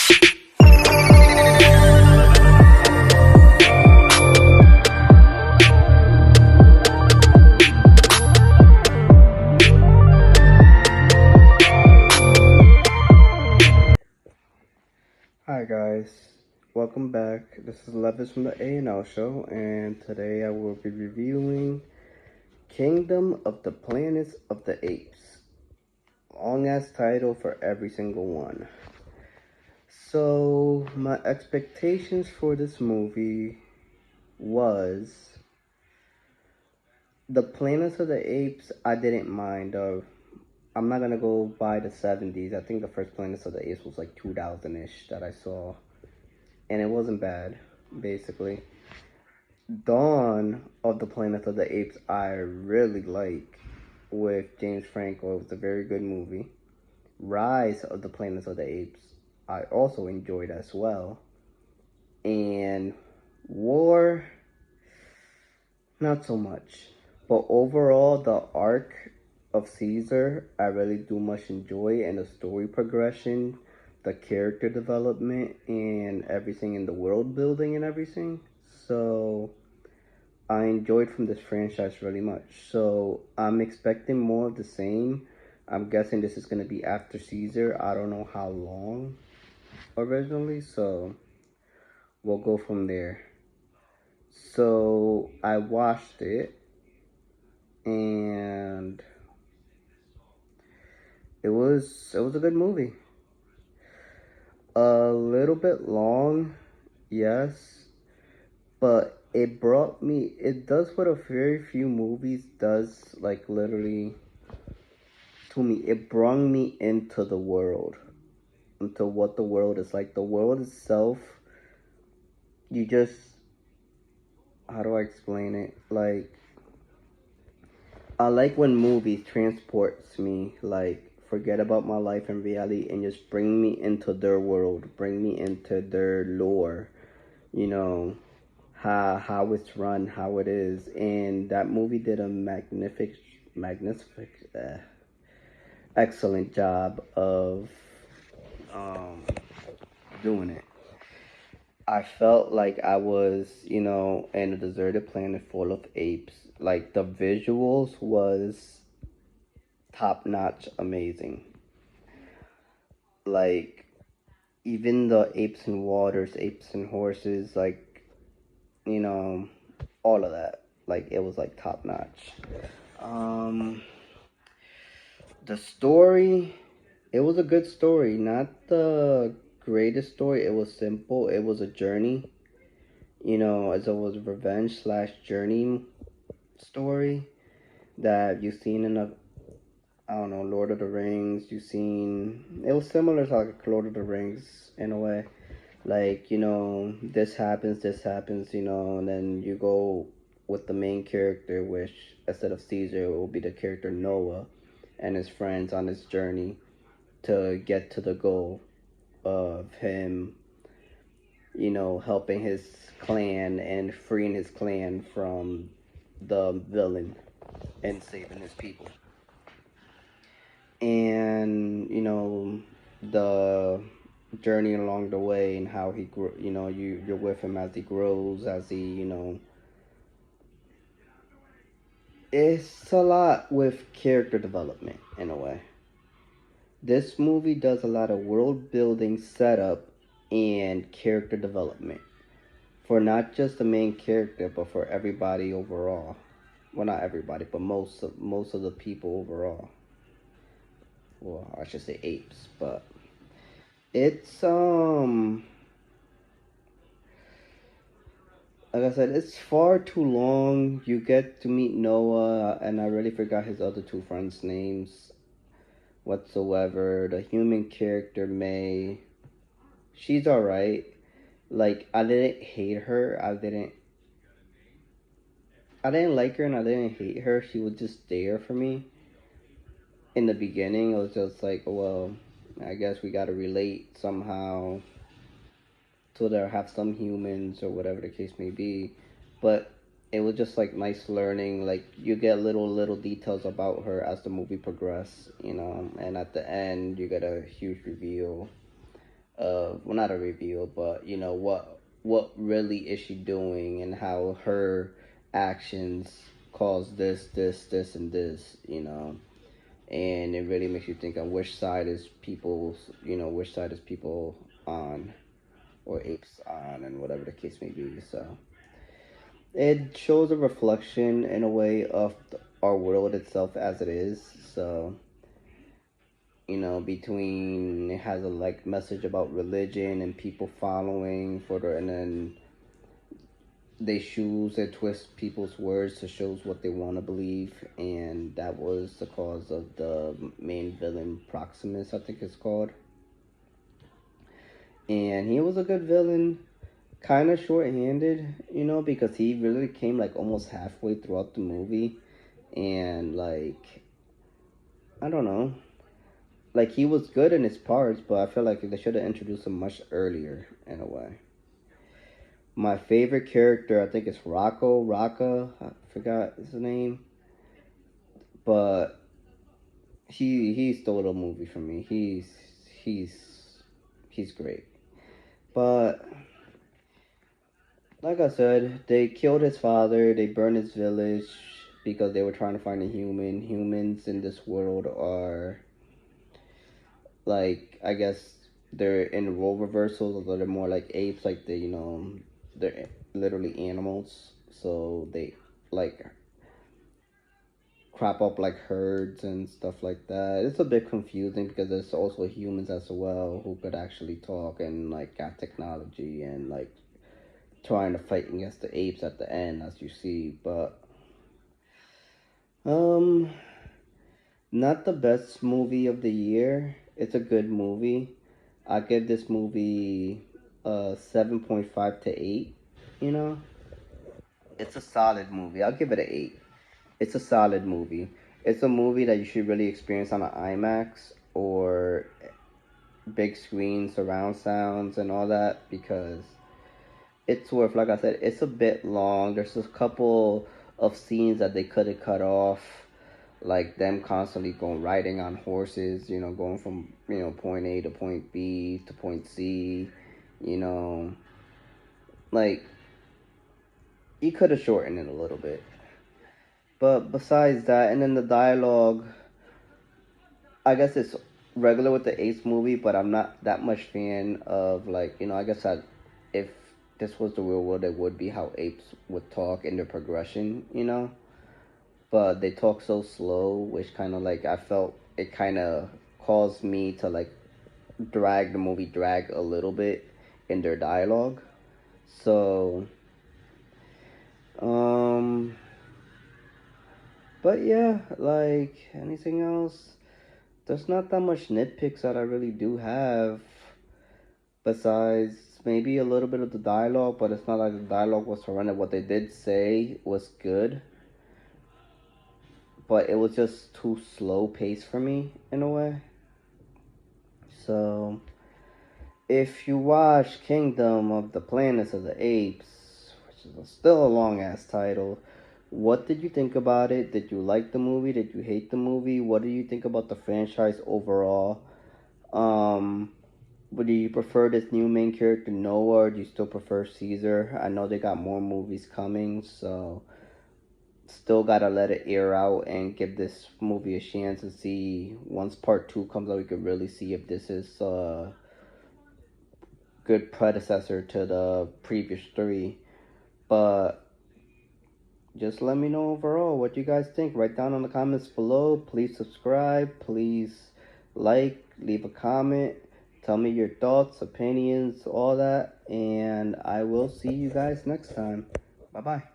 Hi guys, welcome back. This is Levis from the A&L Show, and today I will be reviewing Kingdom of the Planets of the Apes. Long ass title for every single one. So, my expectations for this movie was the Planets of the Apes. I didn't mind. I'm not gonna go by the 70s. I think the first Planets of the Apes was like 2000-ish that I saw, and it wasn't bad, basically. Dawn of the Planet of the Apes I really like, with James Franco. It was a very good movie. Rise of the Planet of the Apes I also enjoyed as well. And War, not so much. But overall, the arc of Caesar I really do much enjoy, and the story progression, the character development, and everything in the world building and everything. So I enjoyed from this franchise really much. So I'm expecting more of the same. I'm guessing this is going to be after Caesar. I don't know how long originally, so we'll go from there. So I watched it, and it was a good movie. A little bit long, yes, but it does what a very few movies does, like literally to me. It brought me into the world, into what the world is like. The world itself, you just, how do I explain it? Like, I like when movies transports me, like, forget about my life and reality and just bring me into their world, bring me into their lore, you know, how it's run, how it is. And that movie did a magnificent, excellent job of um, doing it. I felt like I was, in a deserted planet full of apes. Like, the visuals was top notch, amazing. Like, even the apes and waters, apes and horses, like, you know, all of that. Like, it was like top notch. Um, the story, it was a good story. Not the greatest story. It was simple. It was a journey. As it was a revenge slash journey story that you've seen in I don't know, Lord of the Rings. You've seen, it was similar to like Lord of the Rings in a way. Like, this happens, and then you go with the main character, which instead of Caesar, it will be the character Noah and his friends on this journey to get to the goal of him, helping his clan and freeing his clan from the villain and saving his people. And, the journey along the way and how he grew, you're with him as he grows, as he, it's a lot with character development in a way. This movie does a lot of world building, setup, and character development for not just the main character, but for everybody overall. Well, not everybody, but most of the people overall. Well, I should say apes, but it's like I said, it's far too long. You get to meet Noah, and I really forgot his other two friends' names whatsoever. The human character, May, she's alright. Like, I didn't hate her. I didn't like her, and I didn't hate her. She was just there for me. In the beginning, it was just like, well, I guess we gotta relate somehow to there have some humans or whatever the case may be. But it was just like nice learning. Like, you get little details about her as the movie progresses, and at the end you get a huge reveal well, not a review, but you know what really is she doing and how her actions cause this, and this, you know. And it really makes you think on which side is people's, you know, which side is people on, or apes on, and whatever the case may be. So it shows a reflection in a way of our world itself as it is. So you know, between, it has a like message about religion and people following for the, and then they choose and twist people's words to shows what they want to believe, and that was the cause of the main villain, Proximus, I think it's called. And he was a good villain, kind of short-handed, you know, because he really came like almost halfway throughout the movie, and like, I don't know, like he was good in his parts, but I feel like they should have introduced him much earlier in a way. My favorite character, I think, is Raka. I forgot his name, but he stole the movie from me. He's he's great. But like I said, they killed his father. They burned his village because they were trying to find a human. Humans in this world are, like, I guess they're in role reversals, or they're more like apes. Like, they, you know, they're literally animals. So they like crop up like herds and stuff like that. It's a bit confusing because there's also humans as well who could actually talk and like got technology and like trying to fight against the apes at the end, as you see. But um not the best movie of the year. It's a good movie. I give this movie 7.5 to 8, you know. It's a solid movie. I'll give it an 8. It's a solid movie. It's a movie that you should really experience on an IMAX or big screen, surround sounds, and all that, because it's worth, like I said, it's a bit long. There's a couple of scenes that they could have cut off, like them constantly going riding on horses, you know, going from, you know, point A to point B to point C, you know, like you could have shortened it a little bit. But besides that, and then the dialogue, I guess it's regular with the Ace movie, but I'm not that much fan of, like, you know, I guess if this was the real world, it would be how apes would talk in their progression, you know. But they talk so slow, which kind of like I felt it kind of caused me to like drag the movie drag a little bit in their dialogue. So, um, but yeah, like anything else, there's not that much nitpicks that I really do have, besides maybe a little bit of the dialogue, but it's not like the dialogue was horrendous. What they did say was good, but it was just too slow paced for me in a way. So, if you watch Kingdom of the Planets of the Apes, which is still a long ass title, what did you think about it? Did you like the movie? Did you hate the movie? What do you think about the franchise overall? Um, but do you prefer this new main character Noah, or do you still prefer Caesar? I know they got more movies coming, so still gotta let it air out and give this movie a chance and see, once part two comes out, we could really see if this is good predecessor to the previous three. But just let me know overall what you guys think. Write down in the comments below. Please subscribe. Please like, leave a comment. Tell me your thoughts, opinions, all that. And I will see you guys next time. Bye bye.